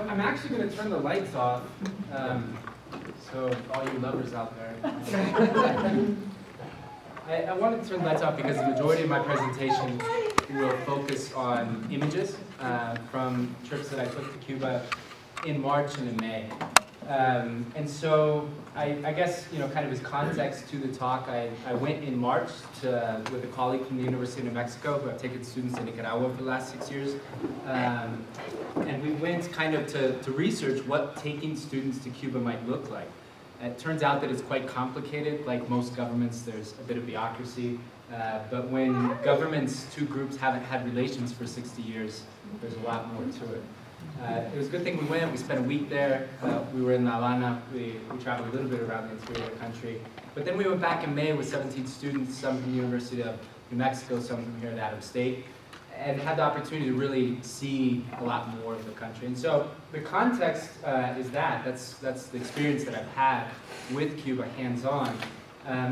I'm actually going to turn the lights off. So all you lovers out there. I wanted to turn the lights off because the majority of my presentation will focus on images from trips that I took to Cuba in March and in May. And so I guess, kind of as context to the talk, I went in March with a colleague from the University of New Mexico, who I've taken students to Nicaragua for the last 6 years. And we went kind of to research what taking students to Cuba might look like. It turns out that it's quite complicated. Like most governments, there's a bit of bureaucracy. But when governments, two groups, haven't had relations for 60 years, there's a lot more to it. It was a good thing we went. We spent a week there. We were in La Habana. We traveled a little bit around the interior of the country. But then we went back in May with 17 students, some from the University of New Mexico, some from here at Adams State, and had the opportunity to really see a lot more of the country. And so the context is that's the experience that I've had with Cuba hands-on.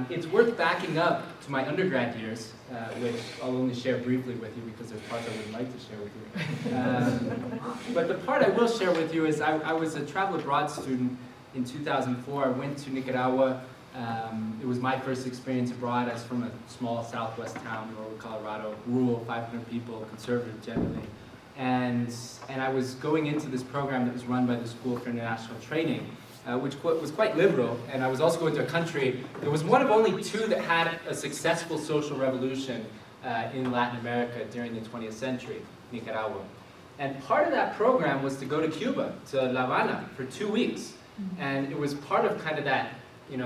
It's worth backing up to my undergrad years, which I'll only share briefly with you because there's parts I would like to share with you. But the part I will share with you is I was a travel abroad student in 2004. I went to Nicaragua. It was my first experience abroad. I was from a small southwest town, rural Colorado, rural, 500 people, conservative generally. And I was going into this program that was run by the School for International Training, which was quite liberal, and I was also going to a country that was one of only two that had a successful social revolution in Latin America during the 20th century, Nicaragua. And part of that program was to go to Cuba, to La Habana, for 2 weeks. And it was part of kind of that, it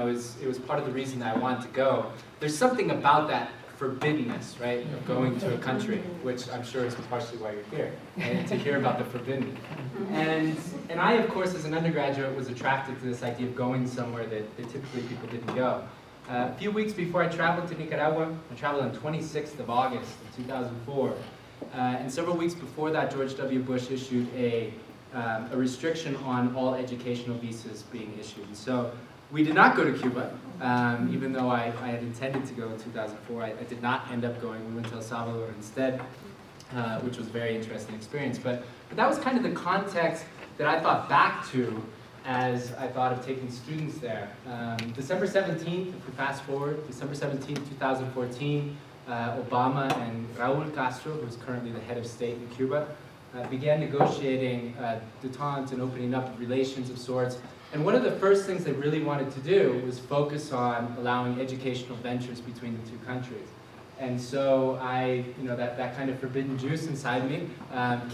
was part of the reason that I wanted to go. There's something about that forbiddenness, right, of going to a country, which I'm sure is partially why you're here, and to hear about the forbidden. And I, of course, as an undergraduate, was attracted to this idea of going somewhere that typically people didn't go. A few weeks before I traveled to Nicaragua, I traveled on 26th of August of 2004, and several weeks before that, George W. Bush issued a restriction on all educational visas being issued. And so we did not go to Cuba, even though I had intended to go in 2004. I did not end up going. We went to El Salvador instead, which was a very interesting experience. But that was kind of the context that I thought back to as I thought of taking students there. December 17th, if we fast forward, December 17th, 2014, Obama and Raúl Castro, who's currently the head of state in Cuba, began negotiating détente and opening up relations of sorts. And one of the first things they really wanted to do was focus on allowing educational ventures between the two countries. And so that kind of forbidden juice inside me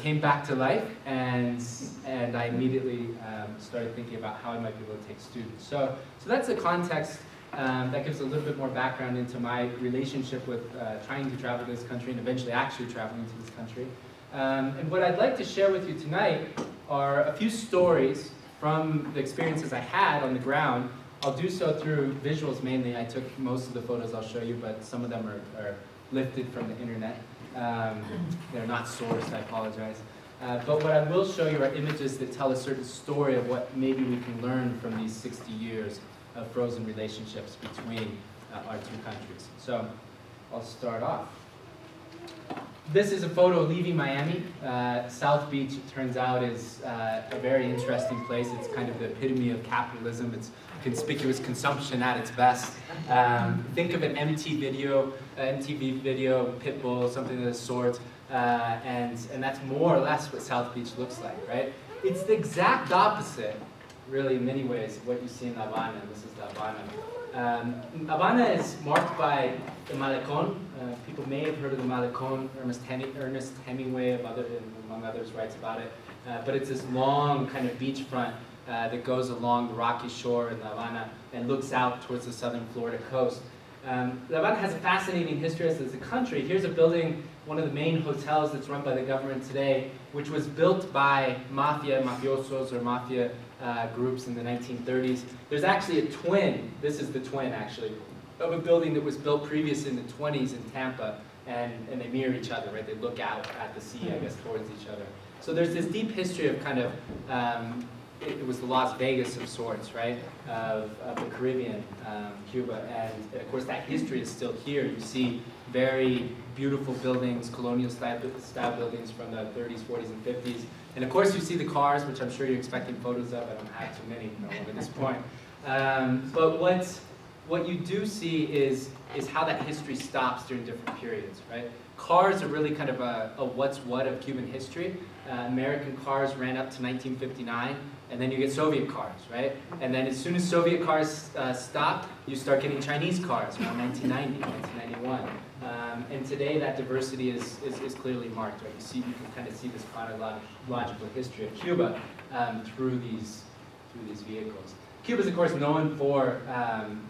came back to life, and I immediately started thinking about how I might be able to take students. So that's the context that gives a little bit more background into my relationship with trying to travel to this country and eventually actually traveling to this country. And what I'd like to share with you tonight are a few stories from the experiences I had on the ground. I'll do so through visuals mainly. I took most of the photos I'll show you, but some of them are lifted from the internet. They're not sourced, I apologize. But what I will show you are images that tell a certain story of what maybe we can learn from these 60 years of frozen relationships between our two countries. So I'll start off. This is a photo leaving Miami. South Beach, it turns out, is a very interesting place. It's kind of the epitome of capitalism. It's conspicuous consumption at its best. Think of an MTV video, Pitbull, something of the sort, and that's more or less what South Beach looks like, right? It's the exact opposite, really, in many ways, of what you see in La Habana. This is La Habana. Habana is marked by the Malecón. People may have heard of the Malecón. Ernest Hemingway, among others, writes about it. But it's this long kind of beachfront that goes along the rocky shore in La Habana and looks out towards the southern Florida coast. La Habana has a fascinating history as a country. Here's a building, one of the main hotels that's run by the government today, which was built by mafiosos or mafia groups in the 1930s. There's actually a twin, this is the twin actually, of a building that was built previous in the 20s in Tampa, and they mirror each other, right? They look out at the sea, I guess, towards each other. So there's this deep history of kind of it was the Las Vegas of sorts, right, of the Caribbean, Cuba. And of course that history is still here. You see very beautiful buildings, colonial style buildings from the 30s, 40s, and 50s. And of course you see the cars, which I'm sure you're expecting photos of. I don't have too many at this point. But what you do see is how that history stops during different periods, right? Cars are really kind of a what's what of Cuban history. American cars ran up to 1959, and then you get Soviet cars, right? And then as soon as Soviet cars stop, you start getting Chinese cars around 1990, 1991. And today that diversity is clearly marked, right? You can kind of see this chronological history of Cuba through these vehicles. Cuba is, of course, known for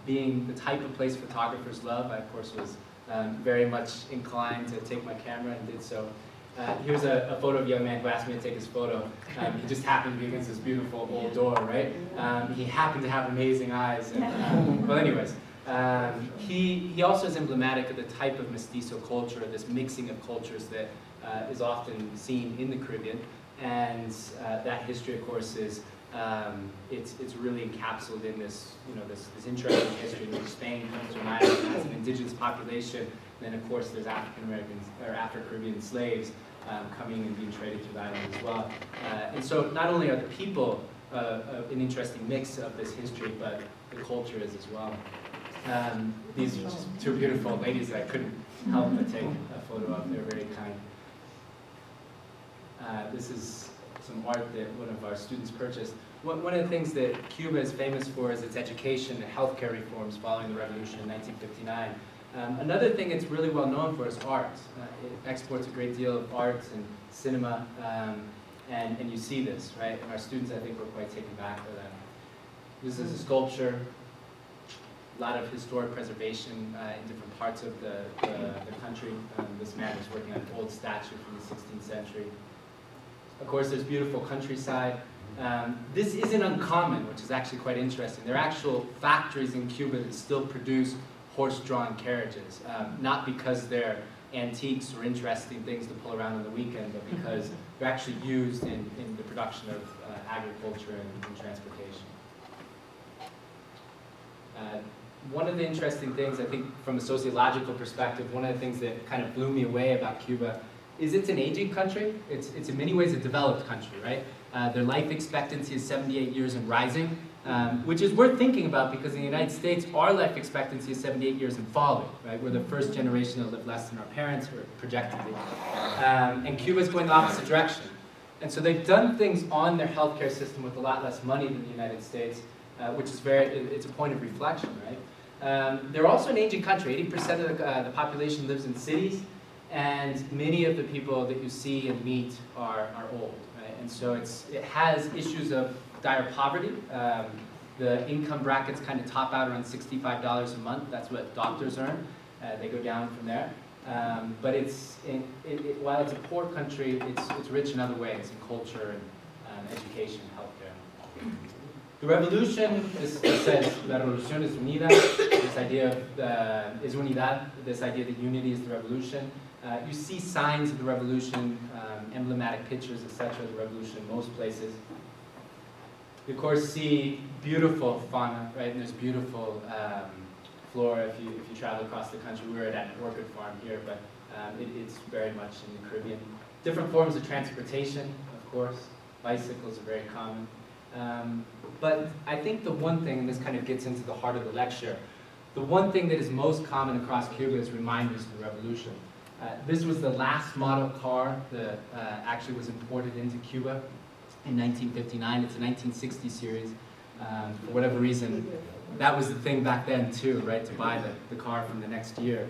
being the type of place photographers love. I, of course, was very much inclined to take my camera and did so. Here's a photo of a young man who asked me to take his photo. He just happened to be against this beautiful old door, right? He happened to have amazing eyes. And, well, anyways, he also is emblematic of the type of mestizo culture, this mixing of cultures that is often seen in the Caribbean. And that history, of course, is it's really encapsulated in this, this interesting history in which Spain comes to an island as an indigenous population. And then, of course, there's African Americans or Afro-Caribbean slaves coming and being traded through the island as well. And so, not only are the people an interesting mix of this history, but the culture is as well. These are just two beautiful ladies that I couldn't help but take a photo of. They're very kind. This is some art that one of our students purchased. One of the things that Cuba is famous for is its education and healthcare reforms following the revolution in 1959. Another thing it's really well known for is art. It exports a great deal of art and cinema, and you see this, right? And our students, I think, were quite taken back by that. This is a sculpture, a lot of historic preservation in different parts of the country. This man was working on an old statue from the 16th century. Of course, there's beautiful countryside. This isn't uncommon, which is actually quite interesting. There are actual factories in Cuba that still produce horse-drawn carriages, not because they're antiques or interesting things to pull around on the weekend, but because they're actually used in the production of agriculture and transportation. One of the interesting things, I think, from a sociological perspective, one of the things that kind of blew me away about Cuba is it's an aging country. It's in many ways a developed country, right? Their life expectancy is 78 years and rising, which is worth thinking about because in the United States, our life expectancy is 78 years and falling, right? We're the first generation that live less than our parents, or projectedly. And Cuba's going the opposite direction. And so they've done things on their healthcare system with a lot less money than the United States, which is it's a point of reflection, right? They're also an aging country. 80% of the population lives in cities, and many of the people that you see and meet are old, right? And so it has issues of dire poverty. The income brackets kind of top out around $65 a month. That's what doctors earn. They go down from there. But while it's a poor country, it's rich in other ways, in culture and education, healthcare. The revolution, this says, la revolución es unida, this idea of, es unidad, this idea that unity is the revolution. You see signs of the revolution, emblematic pictures, etc., of the revolution in most places. You, of course, see beautiful fauna, right? And there's beautiful flora if you travel across the country. We're at an orchid farm here, but it's very much in the Caribbean. Different forms of transportation, of course. Bicycles are very common. But I think the one thing, and this kind of gets into the heart of the lecture, the one thing that is most common across Cuba is reminders of the revolution. This was the last model car that actually was imported into Cuba in 1959. It's a 1960 series. For whatever reason, that was the thing back then too, right, to buy the car from the next year,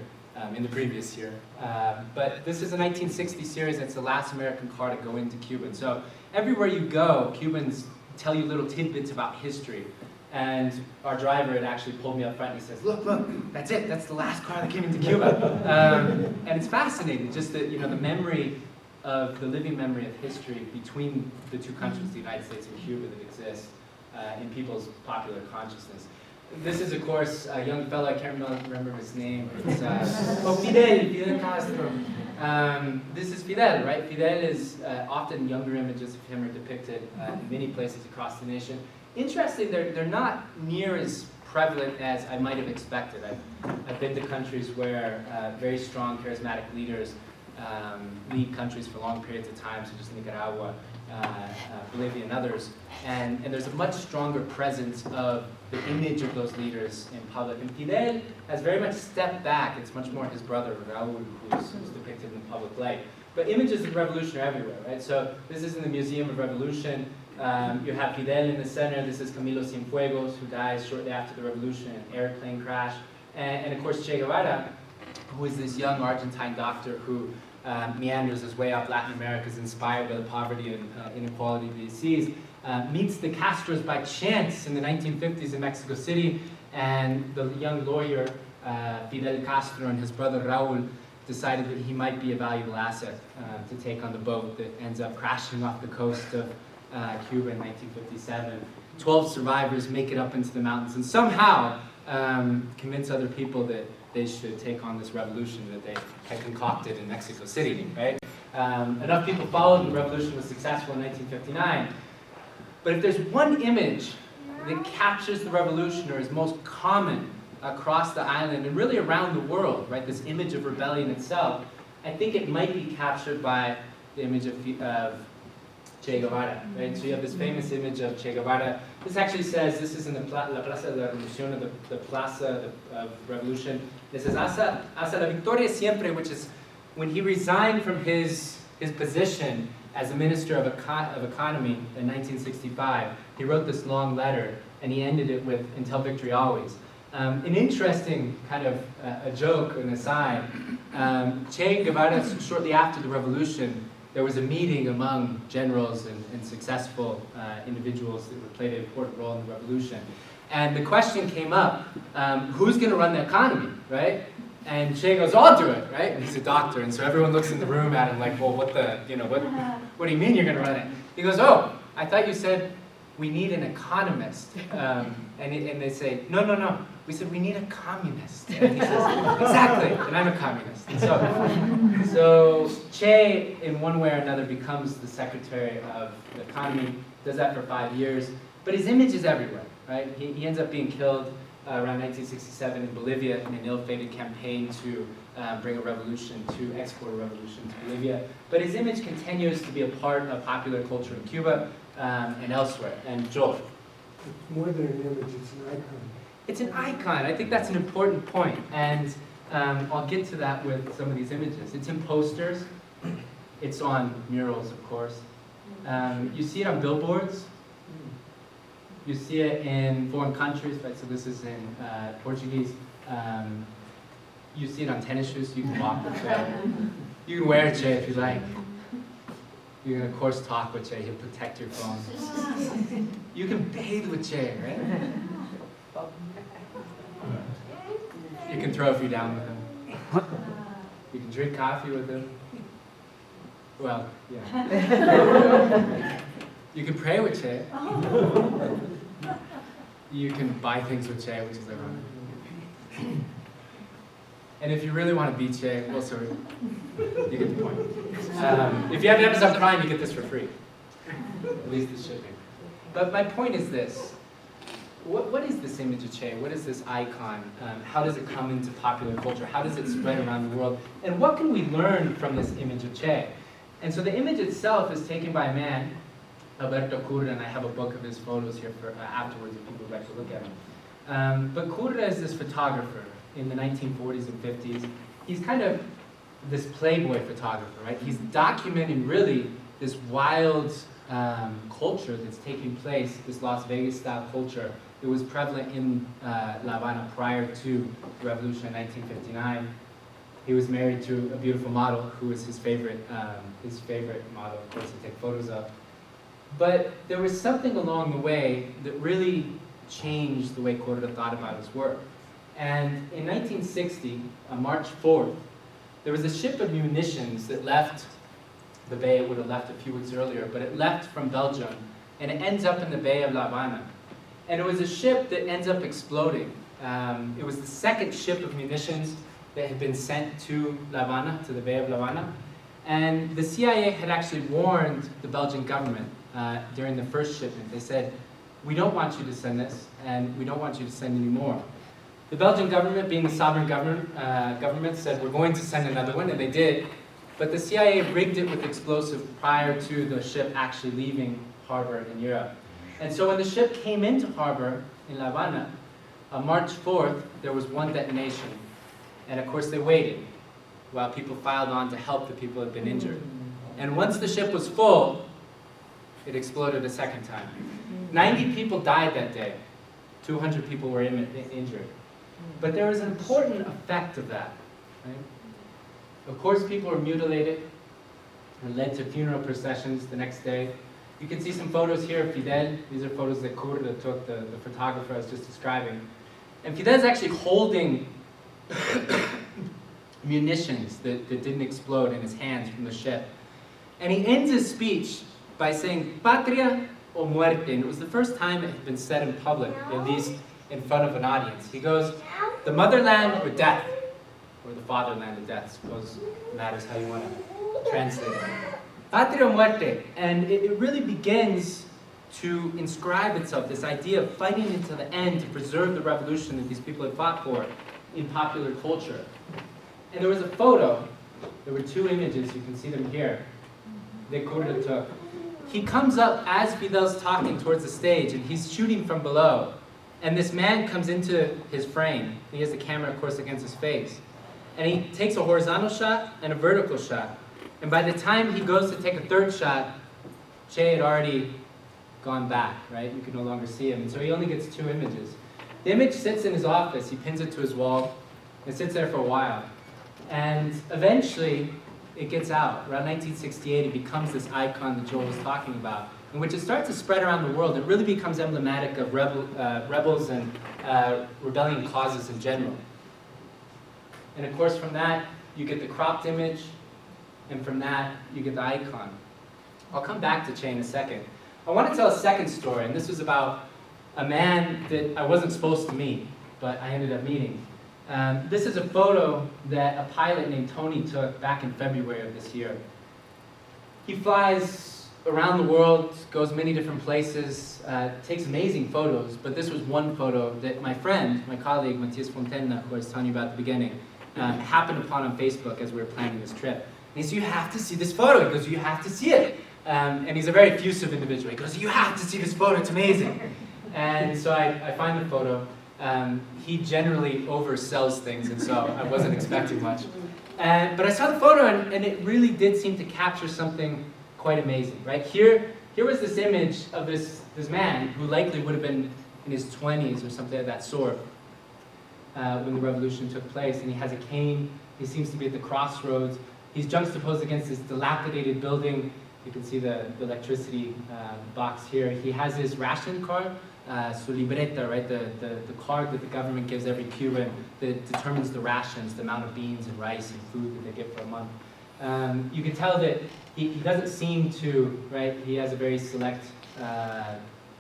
in the previous year. But this is a 1960 series. It's the last American car to go into Cuba. And so everywhere you go, Cubans tell you little tidbits about history. And our driver had actually pulled me up front and he says, look, that's it. That's the last car that came into Cuba. And it's fascinating, just that, the memory of, the living memory of history between the two countries, the United States and Cuba, that exists in people's popular consciousness. This is, of course, a young fellow, I can't remember his name. It's Fidel Castro. This is Fidel, right? Fidel is often younger images of him are depicted in many places across the nation. Interesting, they're not near as prevalent as I might have expected. I've been to countries where very strong, charismatic leaders lead countries for long periods of time, such as Nicaragua, Bolivia, and others. And there's a much stronger presence of the image of those leaders in public. And Fidel has very much stepped back. It's much more his brother, Raúl, who's depicted in the public light. But images of revolution are everywhere, right? So this is in the Museum of Revolution. You have Fidel in the center. This is Camilo Cienfuegos, who dies shortly after the revolution in an airplane crash. And of course, Che Guevara, who is this young Argentine doctor who meanders his way up Latin America, is inspired by the poverty and inequality that he sees, meets the Castros by chance in the 1950s in Mexico City, and the young lawyer, Fidel Castro, and his brother Raúl decided that he might be a valuable asset to take on the boat that ends up crashing off the coast of Cuba in 1957. 12 survivors make it up into the mountains and somehow convince other people that they should take on this revolution that they had concocted in Mexico City, right? Enough people followed, and the revolution was successful in 1959. But if there's one image that captures the revolution or is most common across the island and really around the world, right, this image of rebellion itself, I think it might be captured by the image of Che Guevara, right? So you have this famous image of Che Guevara. This actually says, this is in the La Plaza de la Revolución, or the Plaza of Revolution. It says, hasta la victoria siempre, which is when he resigned from his position as a minister of economy in 1965. He wrote this long letter, and he ended it with, until victory always. An interesting kind of a joke, an aside, Che Guevara, shortly after the revolution, there was a meeting among generals and successful individuals that played an important role in the revolution. And the question came up, who's going to run the economy, right? And Che goes, I'll do it, right? And he's a doctor, and so everyone looks in the room at him like, well, what do you mean you're going to run it? He goes, oh, I thought you said we need an economist. And they say, no, we said we need a communist. And he says, exactly, and I'm a communist. And so Che, in one way or another, becomes the Secretary of the Economy, does that for 5 years, but his image is everywhere, right? He ends up being killed around 1967 in Bolivia in an ill-fated campaign to bring a revolution, to export a revolution to Bolivia. But his image continues to be a part of popular culture in Cuba and elsewhere. And Joel? It's more than an image, it's an icon. It's an icon. I think that's an important point. And I'll get to that with some of these images. It's in posters. It's on murals, of course. You see it on billboards. You see it in foreign countries, right? So this is in Portuguese. You see it on tennis shoes, so you can walk with Che. You can wear Che if you like. You can, of course, talk with Che. He'll protect your phone. You can bathe with Che, right? You can throw a few down with him. You can drink coffee with him. Well, yeah. You can pray with Che. You can buy things with Che, which is ironic. And if you really want to beat Che, well, sorry, you get the point. If you have Amazon Prime, you get this for free. At least the shipping. But my point is this. What is this image of Che? What is this icon? How does it come into popular culture? How does it spread around the world? And what can we learn from this image of Che? And so the image itself is taken by a man, Alberto Curra, and I have a book of his photos here for afterwards if people would like to look at them. But Curra is this photographer in the 1940s and 50s. He's kind of this playboy photographer, right? He's documenting really this wild culture that's taking place, this Las Vegas-style culture that was prevalent in La Habana prior to the revolution in 1959. He was married to a beautiful model who was his favorite model, of course, to take photos of. But there was something along the way that really changed the way Curra thought about his work. And in 1960, on March 4th, there was a ship of munitions that left the bay. It would have left a few weeks earlier, but it left from Belgium, and it ends up in the Bay of La Habana. And it was a ship that ends up exploding. It was the second ship of munitions that had been sent to La Habana, to the Bay of La Habana. And the CIA had actually warned the Belgian government during the first shipment. They said, we don't want you to send this, and we don't want you to send any more. The Belgian government, being the sovereign government, said, we're going to send another one, and they did. But the CIA rigged it with explosive prior to the ship actually leaving harbor in Europe. And so when the ship came into harbor in La Habana, on March 4th, there was one detonation. And of course they waited while people filed on to help the people who had been injured. And once the ship was full, it exploded a second time. 90 people died that day. 200 people were injured. But there was an important effect of that. Right? Of course, people were mutilated and led to funeral processions the next day. You can see some photos here of Fidel. These are photos that Curda took, the photographer I was just describing. And Fidel's actually holding munitions that didn't explode in his hands from the ship. And he ends his speech by saying, Patria o muerte. And it was the first time it had been said in public, at least in front of an audience. He goes, the motherland or death, or the fatherland or death, I suppose matters how you want to translate it. Patria o muerte. And it really begins to inscribe itself, this idea of fighting until the end to preserve the revolution that these people had fought for in popular culture. And there was a photo, there were two images, you can see them here, that Curda took. He comes up as Fidel's talking towards the stage, and he's shooting from below. And this man comes into his frame. He has the camera, of course, against his face. And he takes a horizontal shot and a vertical shot. And by the time he goes to take a third shot, Che had already gone back, right? You can no longer see him. And so he only gets two images. The image sits in his office. He pins it to his wall. It sits there for a while. And eventually, it gets out. Around 1968, it becomes this icon that Joel was talking about, in which it starts to spread around the world. It really becomes emblematic of rebels and rebellion causes in general. And of course, from that, you get the cropped image, and from that, you get the icon. I'll come back to Che in a second. I want to tell a second story, and this was about a man that I wasn't supposed to meet, but I ended up meeting. This is a photo that a pilot named Tony took back in February of this year. He flies around the world, goes many different places, takes amazing photos, but this was one photo that my friend, my colleague, Matias Fontenna, who I was telling you about at the beginning, happened upon on Facebook as we were planning this trip. And he said, you have to see this photo. He goes, you have to see it. And he's a very effusive individual. He goes, you have to see this photo, it's amazing. And so I find the photo. He generally oversells things, and so I wasn't expecting much. But I saw the photo, and it really did seem to capture something quite amazing, right? Here was this image of this man who likely would have been in his 20s or something of that sort when the revolution took place, and he has a cane. He seems to be at the crossroads. He's juxtaposed against this dilapidated building. You can see the electricity box here. He has his ration card, su libreta, right? The card that the government gives every Cuban that determines the rations, the amount of beans and rice and food that they get for a month. You can tell that he doesn't seem to, right? He has a very select,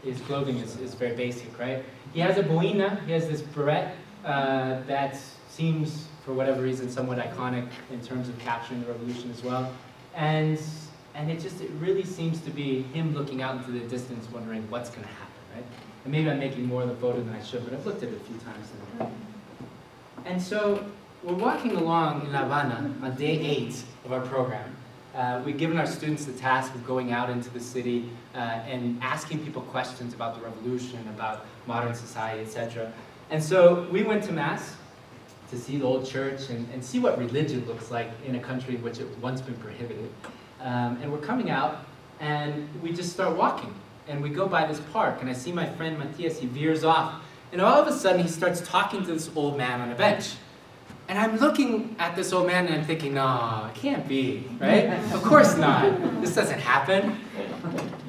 his clothing is very basic, right? He has a boina, he has this beret that seems, for whatever reason, somewhat iconic in terms of capturing the revolution as well. And it really seems to be him looking out into the distance wondering what's going to happen, right? And maybe I'm making more of the photo than I should, but I've looked at it a few times now. And so we're walking along in La Habana on day 8 of our program. We've given our students the task of going out into the city and asking people questions about the revolution, about modern society, etc. And so we went to Mass to see the old church and see what religion looks like in a country in which it had once been prohibited. And we're coming out, and we just start walking. And we go by this park, and I see my friend Matias, he veers off. And all of a sudden, he starts talking to this old man on a bench. And I'm looking at this old man, and I'm thinking, no, it can't be, right? Of course not. This doesn't happen.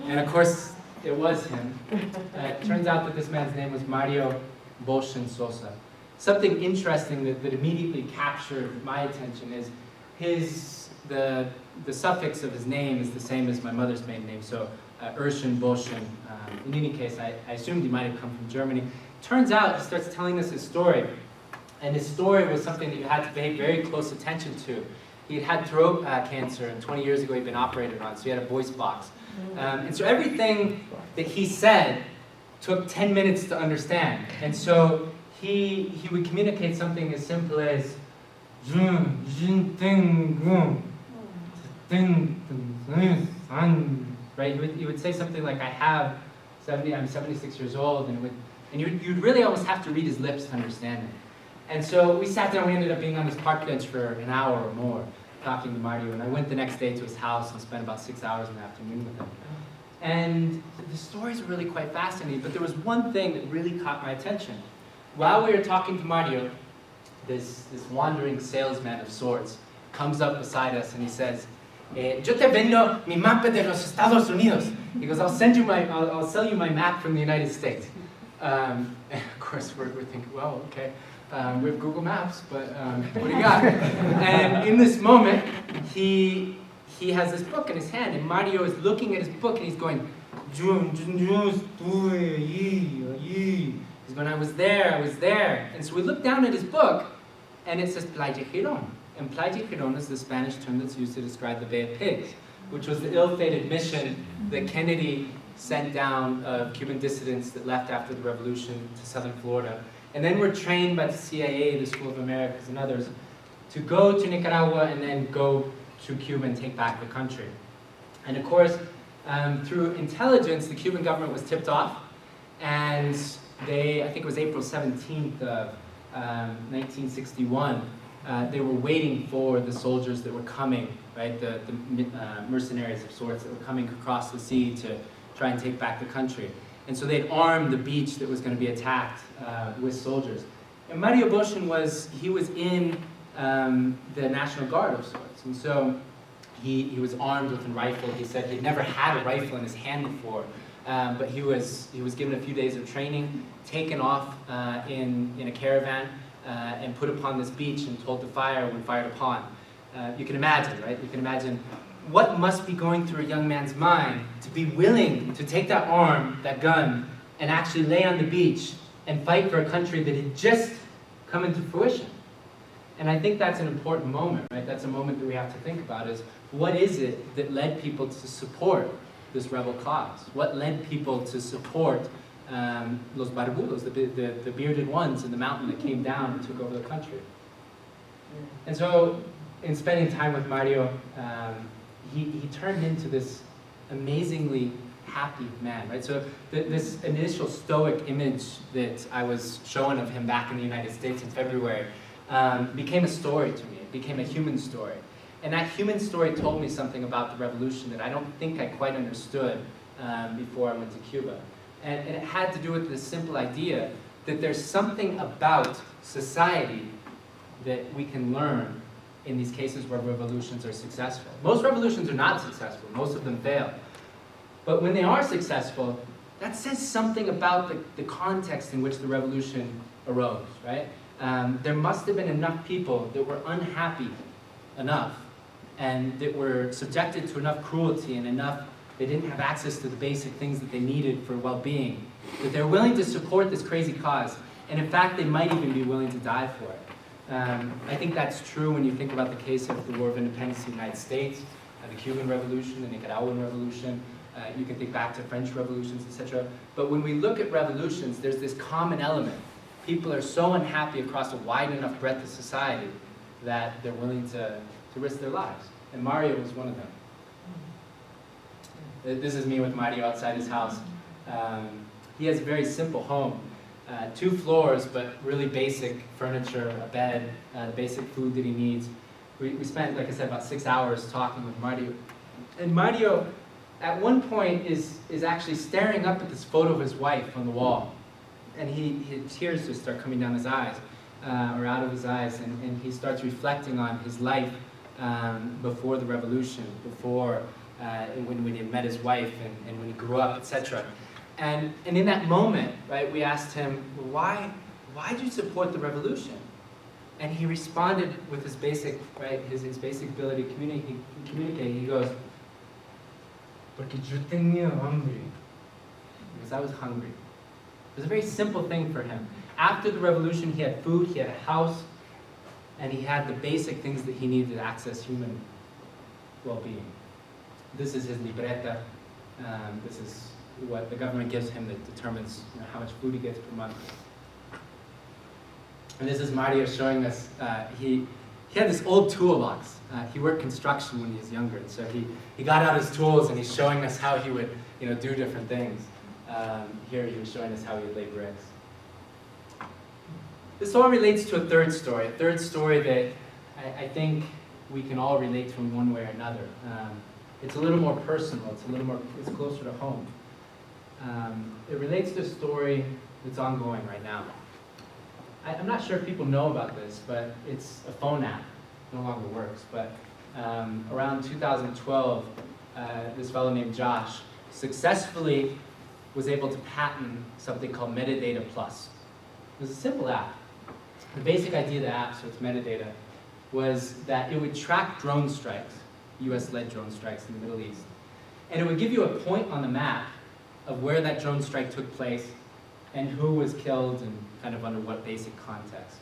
And of course, it was him. It turns out that this man's name was Mario Bolshin Sosa. Something interesting that immediately captured my attention is the the suffix of his name is the same as my mother's maiden name, so Urshan, Bolshan. In any case, I assumed he might have come from Germany. Turns out, he starts telling us his story, and his story was something that you had to pay very close attention to. He had throat cancer, and 20 years ago he'd been operated on, so he had a voice box. And so everything that he said took 10 minutes to understand. And so he would communicate something as simple as right? He would say something like, I'm 76 years old, and you'd really almost have to read his lips to understand it. And so we sat down, we ended up being on this park bench for an hour or more, talking to Mario, and I went the next day to his house and spent about 6 hours in the afternoon with him. And the stories were really quite fascinating, but there was one thing that really caught my attention. While we were talking to Mario, this wandering salesman of sorts comes up beside us and he says, yo te vendo mi mapa de los Estados Unidos. He goes, I'll sell you my map from the United States. And of course, we're thinking, well, okay, we have Google Maps, but what do you got? And in this moment, he has this book in his hand, and Mario is looking at his book, and he's going, he's going, I was there. And so we look down at his book, and it says Playa Girón. And Playa Girón is the Spanish term that's used to describe the Bay of Pigs, which was the ill-fated mission that Kennedy sent down of Cuban dissidents that left after the revolution to southern Florida. And then were trained by the CIA, the School of Americas, and others to go to Nicaragua and then go to Cuba and take back the country. And of course, through intelligence, the Cuban government was tipped off, and I think it was April 17th of 1961, they were waiting for the soldiers that were coming, right, the mercenaries of sorts that were coming across the sea to try and take back the country. And so they'd armed the beach that was going to be attacked with soldiers. And Mario Bolshan was in the National Guard of sorts. And so he was armed with a rifle. He said he'd never had a rifle in his hand before, but he was given a few days of training, taken off in a caravan, and put upon this beach and told to fire when fired upon. You can imagine, right? You can imagine what must be going through a young man's mind to be willing to take that arm, that gun, and actually lay on the beach and fight for a country that had just come into fruition. And I think that's an important moment, right? That's a moment that we have to think about is, what is it that led people to support this rebel cause? What led people to support los barbudos, the bearded ones in the mountain that came down and took over the country? And so, in spending time with Mario, he turned into this amazingly happy man, right? So this initial stoic image that I was showing of him back in the United States in February became a story to me. It became a human story. And that human story told me something about the revolution that I don't think I quite understood before I went to Cuba. And it had to do with this simple idea that there's something about society that we can learn in these cases where revolutions are successful. Most revolutions are not successful. Most of them fail. But when they are successful, that says something about the context in which the revolution arose, right? There must have been enough people that were unhappy enough and that were subjected to enough cruelty and they didn't have access to the basic things that they needed for well-being, that they're willing to support this crazy cause. And in fact, they might even be willing to die for it. I think that's true when you think about the case of the War of Independence in the United States, the Cuban Revolution, the Nicaraguan Revolution. You can think back to French revolutions, etc. But when we look at revolutions, there's this common element. People are so unhappy across a wide enough breadth of society that they're willing to risk their lives. And Mario was one of them. This is me with Mario outside his house. He has a very simple home. 2 floors, but really basic furniture, a bed, the basic food that he needs. We spent, like I said, about 6 hours talking with Mario. And Mario, at one point, is actually staring up at this photo of his wife on the wall. And his tears just start coming down his eyes, or out of his eyes, and he starts reflecting on his life before the revolution, before when he had met his wife and when he grew up, etc. And in that moment, right, we asked him, why did you support the revolution? And he responded with his basic, right, his basic ability to communicate. He goes, "Porque yo tenía hambre." Because I was hungry. It was a very simple thing for him. After the revolution, he had food, he had a house, and he had the basic things that he needed to access human well-being. This is his libreta. This is what the government gives him that determines how much food he gets per month. And this is Mario showing us, he had this old toolbox. He worked construction when he was younger, and so he got out his tools and he's showing us how he would do different things. Here he was showing us how he would lay bricks. This all relates to a third story that I think we can all relate to in one way or another. It's a little more personal, it's closer to home. It relates to a story that's ongoing right now. I'm not sure if people know about this, but it's a phone app. It no longer works, but around 2012, this fellow named Josh successfully was able to patent something called Metadata Plus. It was a simple app. The basic idea of the app, so it's metadata, was that it would track drone strikes, US-led drone strikes in the Middle East. And it would give you a point on the map of where that drone strike took place and who was killed and kind of under what basic context.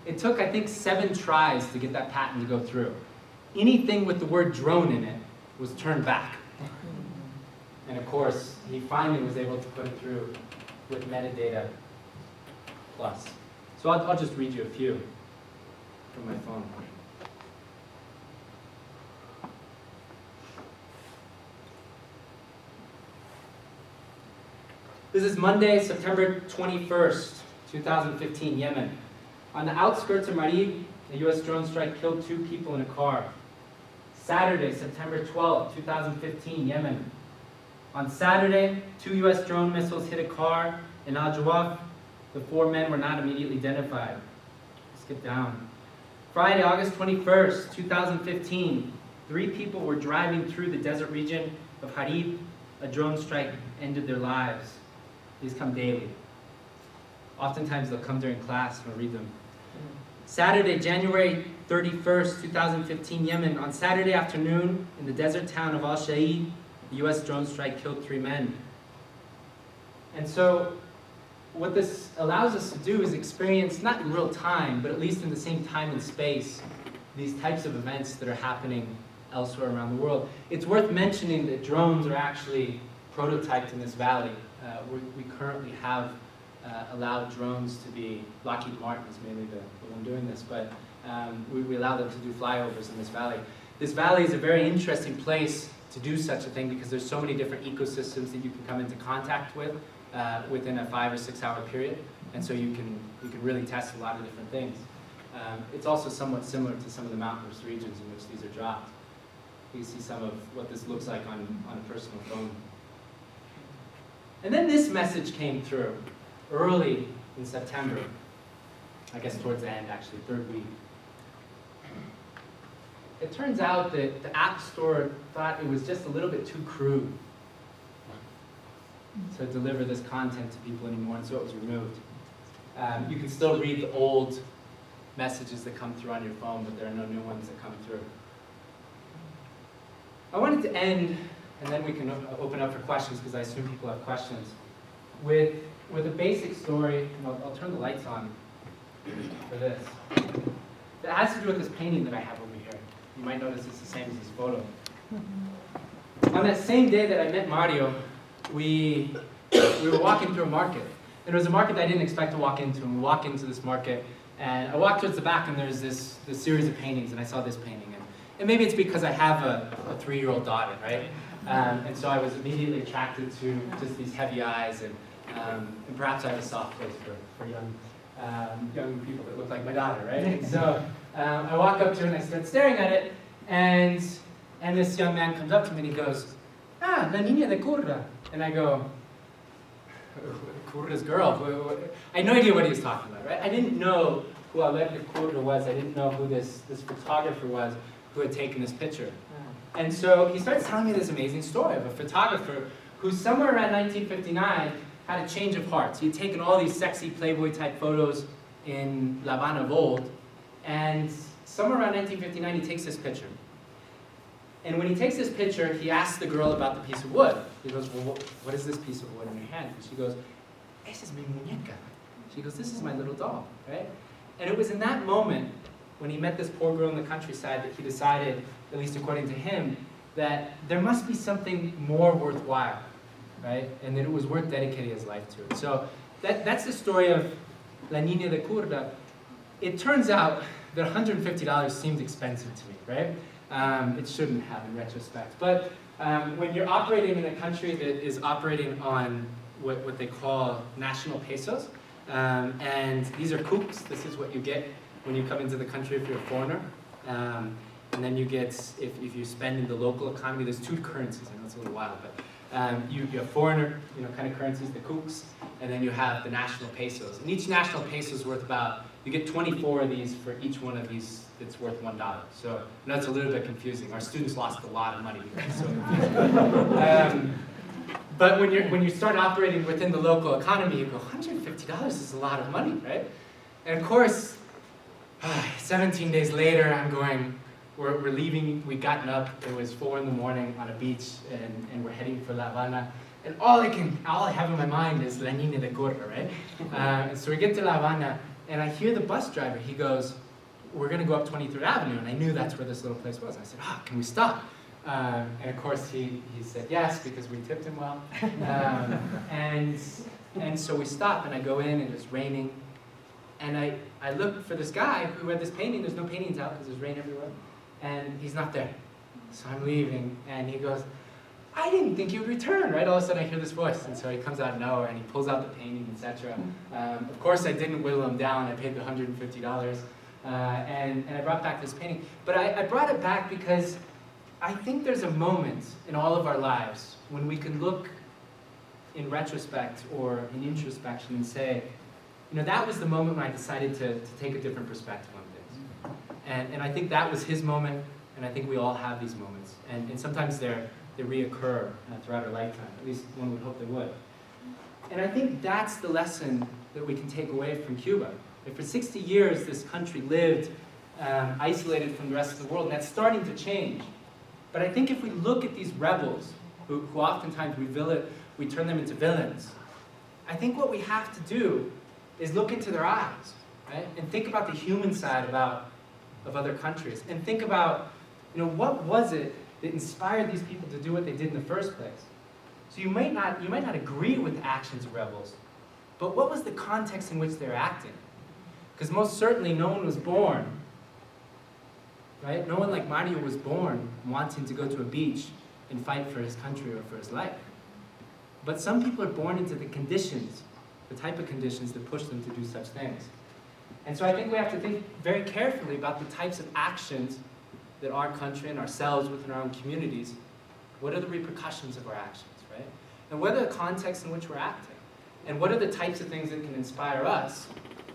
It took, I think, 7 tries to get that patent to go through. Anything with the word drone in it was turned back. And of course, he finally was able to put it through with Metadata Plus. So I'll just read you a few from my phone. This is Monday, September 21st, 2015, Yemen. On the outskirts of Marib, a US drone strike killed 2 people in a car. Saturday, September 12th, 2015, Yemen. On Saturday, 2 US drone missiles hit a car in Al Jawaf. The 4 men were not immediately identified. Skip down. Friday, August 21st, 2015, 3 people were driving through the desert region of Harib. A drone strike ended their lives. These come daily. Oftentimes they'll come during class and I'll read them. Saturday, January 31st, 2015, Yemen. On Saturday afternoon, in the desert town of Al-Shaid, the US drone strike killed 3 men. And so, what this allows us to do is experience, not in real time, but at least in the same time and space, these types of events that are happening elsewhere around the world. It's worth mentioning that drones are actually prototyped in this valley. We currently have allowed drones to be, Lockheed Martin is mainly the one doing this, but we allow them to do flyovers in this valley. This valley is a very interesting place to do such a thing because there's so many different ecosystems that you can come into contact with within a 5 or 6 hour period, and so you can really test a lot of different things. It's also somewhat similar to some of the mountainous regions in which these are dropped. You can see some of what this looks like on a personal phone. And then this message came through early in September, I guess towards the end actually, 3rd week. It turns out that the App Store thought it was just a little bit too crude to deliver this content to people anymore, and so it was removed. You can still read the old messages that come through on your phone, but there are no new ones that come through. I wanted to end, and then we can open up for questions, because I assume people have questions, with a basic story, and I'll turn the lights on for this. That has to do with this painting that I have over here. You might notice it's the same as this photo. On that same day that I met Mario, we were walking through a market. And it was a market that I didn't expect to walk into. And we walked into this market, and I walked towards the back, and there's this series of paintings, and I saw this painting. And maybe it's because I have a 3-year-old daughter, right? And so I was immediately attracted to just these heavy eyes, and perhaps I have a soft place for young people that look like my daughter, right? And so I walk up to it and I start staring at it, and this young man comes up to me and he goes, "Ah, la niña de Curra." And I go, "Curra's girl?" I had no idea what he was talking about, right? I didn't know who Waddell Curra was. I didn't know who this photographer was who had taken this picture. And so he starts telling me this amazing story of a photographer who somewhere around 1959 had a change of heart. He had taken all these sexy Playboy type photos in La Habana of old, And somewhere around 1959, he takes this picture. And when he takes this picture, he asks the girl about the piece of wood. He goes, well, what is this piece of wood in your hand? And she goes, esa es mi muñeca. She goes, this is my little doll, right? And it was in that moment, when he met this poor girl in the countryside, that he decided, at least according to him, that there must be something more worthwhile, right? And that it was worth dedicating his life to it. So that's the story of La Niña de Curda. It turns out that $150 seemed expensive to me, right? It shouldn't have in retrospect. But when you're operating in a country that is operating on what they call national pesos, and these are coups, this is what you get when you come into the country if you're a foreigner. And then you get, if you spend in the local economy, there's two currencies, I know it's a little wild, but you have foreigner, kind of currencies, the coups, and then you have the national pesos. And each national peso is worth about, you get 24 of these for each one of these that's worth $1. So I know it's a little bit confusing. Our students lost a lot of money because it's so confusing. But when you start operating within the local economy, you go, $150 is a lot of money, right? And of course, 17 days later, I'm going, we're leaving, we'd gotten up, it was 4 in the morning on a beach, and we're heading for La Habana. And all I have in my mind is La Niña de Curda, right? And so we get to La Habana, and I hear the bus driver, he goes, we're gonna go up 23rd Avenue, and I knew that's where this little place was. I said, can we stop? And of course he said yes, because we tipped him well. And so we stop, and I go in, and it's raining. And I look for this guy who had this painting. There's no paintings out because there's rain everywhere. And he's not there. So I'm leaving, and he goes, I didn't think you would return, right? All of a sudden I hear this voice. And so he comes out of nowhere, and he pulls out the painting, etc. Of course I didn't whittle him down. I paid the $150. And I brought back this painting. But I brought it back because I think there's a moment in all of our lives when we can look in retrospect or in introspection and say, that was the moment when I decided to take a different perspective on things. And I think that was his moment, and I think we all have these moments. And sometimes they reoccur throughout our lifetime, at least one would hope they would. And I think that's the lesson that we can take away from Cuba. For 60 years, this country lived isolated from the rest of the world, and that's starting to change. But I think if we look at these rebels, who oftentimes we turn them into villains, I think what we have to do is look into their eyes, right? And think about the human side of other countries, and think about, what was it that inspired these people to do what they did in the first place? So you might not agree with the actions of rebels, but what was the context in which they're acting? Because most certainly no one was born, right? No one like Mario was born wanting to go to a beach and fight for his country or for his life. But some people are born into the conditions, the type of conditions that push them to do such things. And so I think we have to think very carefully about the types of actions that our country and ourselves within our own communities, what are the repercussions of our actions, right? And what are the contexts in which we're acting? And what are the types of things that can inspire us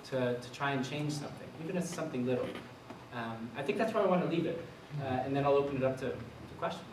to try and change something, even if it's something little. I think that's where I want to leave it. And then I'll open it up to questions.